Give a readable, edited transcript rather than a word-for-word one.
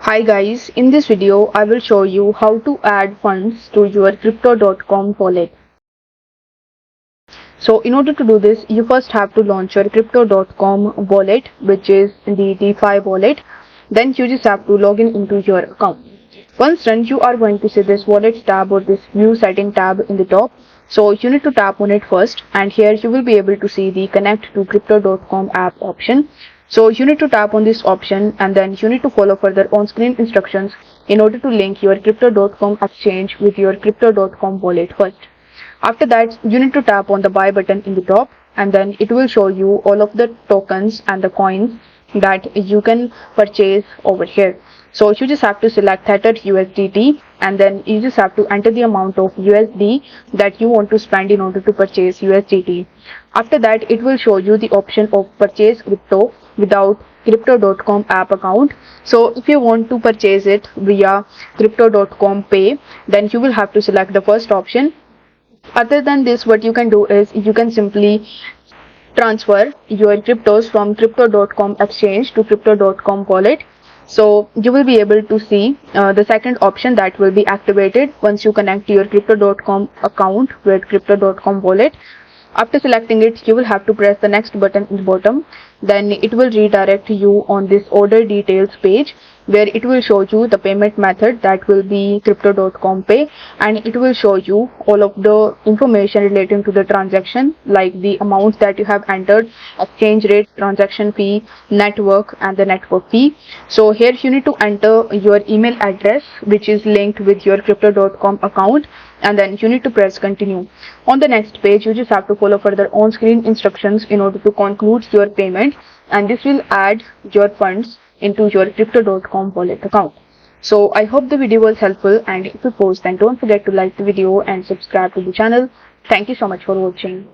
Hi guys, in this video I will show you how to add funds to your crypto.com wallet. So in order to do this, you first have to launch your crypto.com wallet, which is the DeFi wallet. Then you just have to log in into your account. Once done, you are going to see this wallet tab or this view setting tab in the top. So you need to tap on it first, and here you will be able to see the connect to crypto.com app option. So you need to tap on this option, and then you need to follow further on-screen instructions in order to link your crypto.com exchange with your crypto.com wallet first. After that, you need to tap on the buy button in the top, and then it will show you all of the tokens and the coins that you can purchase over here. So you just have to select Tether USDT, and then you just have to enter the amount of USD that you want to spend in order to purchase USDT. After that, it will show you the option of purchase crypto without crypto.com app account. So if you want to purchase it via crypto.com pay, then you will have to select the first option. Other than this, what you can do is you can simply transfer your cryptos from crypto.com exchange to crypto.com wallet. So you will be able to see the second option that will be activated once you connect your crypto.com account with crypto.com wallet. After selecting it, you will have to press the next button in the bottom. Then it will redirect you on this order details page, where it will show you the payment method that will be crypto.com pay, and it will show you all of the information relating to the transaction, like the amounts that you have entered, exchange rate, transaction fee, network, and the network fee. So here you need to enter your email address, which is linked with your crypto.com account, and then you need to press continue. On the next page, you just have to follow further on-screen instructions in order to conclude your payment, and this will add your funds into your crypto.com wallet account. So I hope the video was helpful, and if it was, then don't forget to like the video and subscribe to the channel. Thank you so much for watching.